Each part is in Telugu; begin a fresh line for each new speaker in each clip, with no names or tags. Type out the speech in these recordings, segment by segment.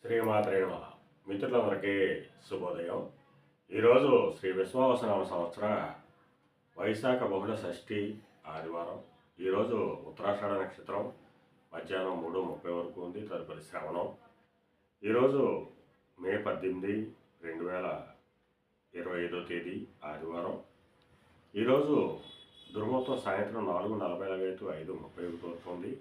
శ్రీమాత్రే నమః. మిత్రులందరికీ శుభోదయం. ఈరోజు శ్రీ విశ్వావసనామ సంవత్సర వైశాఖ బహుళ షష్ఠి ఆదివారం. ఈరోజు ఉత్తరాషాఢ నక్షత్రం మధ్యాహ్నం 3:30 వరకు ఉంది. తదుపరి శ్రవణం. ఈరోజు మే 18, 2025 తేదీ ఆదివారం. ఈరోజు దుర్ముహూర్తం సాయంత్రం 4:40 5:30 వరకు ఉంది.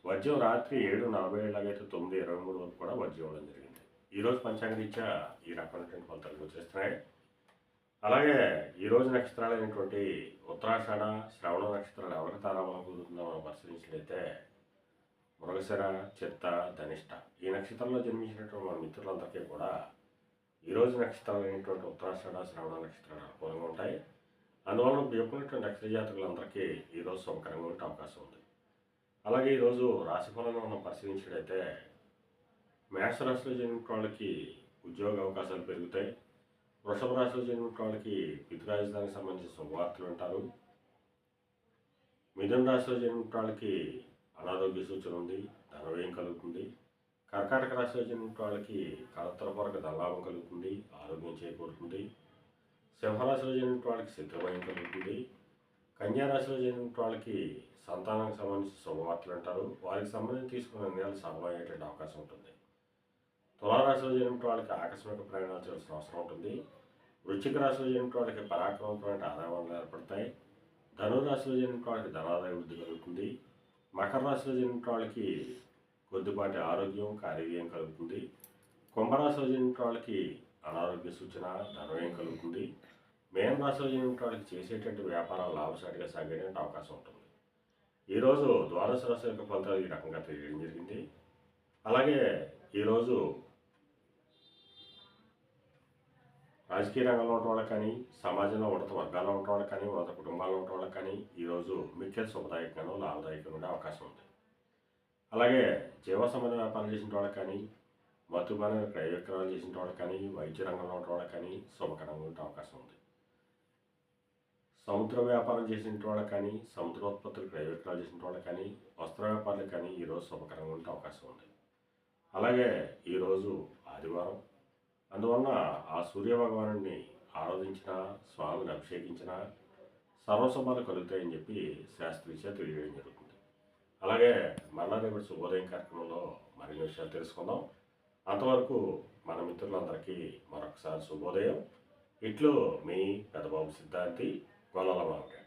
వజ్రం రాత్రి 7:47 9:23 వరకు కూడా వజ్రం ఇవ్వడం జరిగింది. ఈరోజు పంచాంగరీత్యా ఈ రకమైనటువంటి ఫలితాలు గోచరిస్తున్నాయి. అలాగే ఈరోజు నక్షత్రాలైనటువంటి ఉత్తరాషాఢ, శ్రవణ నక్షత్రాలు ఎవరికి తారాబలం కుదురుతుందో మనం పరిశీలించినట్లయితే మృగశిర, చిత్త, ధనిష్ట ఈ నక్షత్రంలో జన్మించినటువంటి మన మిత్రులందరికీ కూడా ఈరోజు నక్షత్రాలైనటువంటి ఉత్తరాషాఢ, శ్రవణ నక్షత్రాలు అనుకూలంగా ఉంటాయి. అందువల్ల చెప్పినటువంటి నక్షత్ర జాతకులందరికీ ఈరోజు శుభకరంగా ఉండే అవకాశం ఉంది. అలాగే ఈరోజు రాశిఫలాన్ని మనం పరిశీలించినట్లయితే మేషరాశిలో జన్మించిన వాళ్ళకి ఉద్యోగ అవకాశాలు పెరుగుతాయి. వృషభ రాశిలో జన్మించిన వాళ్ళకి పితృరాజధానికి సంబంధించిన శుభవార్తలు వింటారు. మిథున రాశిలో జన్మించిన వాళ్ళకి అనారోగ్య సూచన ఉంది, ధనవ్యయం కలుగుతుంది. కర్కాటక రాశిలో జన్మించిన వాళ్ళకి కలత్రపూర్వక ధనలాభం కలుగుతుంది, ఆరోగ్యం చేకూరుతుంది. సింహరాశిలో జన్మించిన వాళ్ళకి శత్రుభయం కలుగుతుంది. కన్యారాశిలో జన్మించిన వాళ్ళకి సంతానానికి సంబంధించిన శుభవార్తలు అంటారు. వారికి సంబంధించి తీసుకున్న నిర్ణయాలు సఫలమయ్యేటువంటి అవకాశం ఉంటుంది. తులారాశిలో జన్మించిన వాళ్ళకి ఆకస్మిక ప్రయాణాలు చేయాల్సిన అవసరం ఉంటుంది. వృశ్చిక రాశిలో జన్మించిన వాళ్ళకి పరాక్రమమైన ఆదాయాలు ఏర్పడతాయి. ధనురాశిలో జన్మించిన వాళ్ళకి ధనాదాయ వృద్ధి కలుగుతుంది. మకర రాశిలో జన్మించిన వాళ్ళకి కొద్దిపాటి ఆరోగ్యం, కార్యవ్యయం కలుగుతుంది. కుంభరాశిలో జన్మించిన వాళ్ళకి అనారోగ్య సూచన, ధనవ్యయం కలుగుతుంది. మేన రాశిలో జన్మించిన వాళ్ళకి చేసేటువంటి వ్యాపారాలు లాభసాటిగా సాగేటువంటి అవకాశం ఉంటుంది. ఈరోజు ద్వాదశ రాశి యొక్క ఫలితాలు ఈ రకంగా తెలియడం జరిగింది. అలాగే ఈరోజు రాజకీయ రంగంలో ఉన్న వాళ్ళకి కానీ, సమాజంలో ఉన్నత వర్గాల్లో ఉన్న వాళ్ళకి కానీ, ఉన్నత కుటుంబాల్లో ఉన్న వాళ్ళకి కానీ ఈరోజు మిక్కిలి శుభదాయకంగానూ లాభదాయకంగా ఉండే అవకాశం ఉంది. అలాగే జీవ సంబంధ వ్యాపారం చేసిన వాళ్ళకి కానీ, మత్తుపాన క్రయ విక్రయాలు చేసిన వాళ్ళకి కానీ, వైద్య రంగంలో ఉన్న వాళ్ళకి కానీ శుభకరంగా ఉండే అవకాశం ఉంది. సముద్ర వ్యాపారం చేసిన వాళ్ళకి కానీ, సముద్రోత్పత్తులు క్రయ విక్రయాలు చేసిన వాళ్ళకి కానీ, వస్త్ర వ్యాపారులకు కానీ ఈరోజు శుభకరంగా ఉండే అవకాశం ఉంది. అలాగే ఈరోజు ఆదివారం. అందువలన ఆ సూర్య భగవానుడిని ఆరాధించిన, స్వామిని అభిషేకించిన సర్వశుభాలు కలుగుతాయని చెప్పి శాస్త్రీయ తెలియజేయడం జరుగుతుంది. అలాగే మళ్ళా రేపటి శుభోదయం కార్యక్రమంలో మరిన్ని విషయాలు తెలుసుకుందాం. అంతవరకు మన మిత్రులందరికీ మరొకసారి శుభోదయం. ఇట్లు మీ పెద్దబాబు సిద్ధాంతి గొల్లల మామిడి.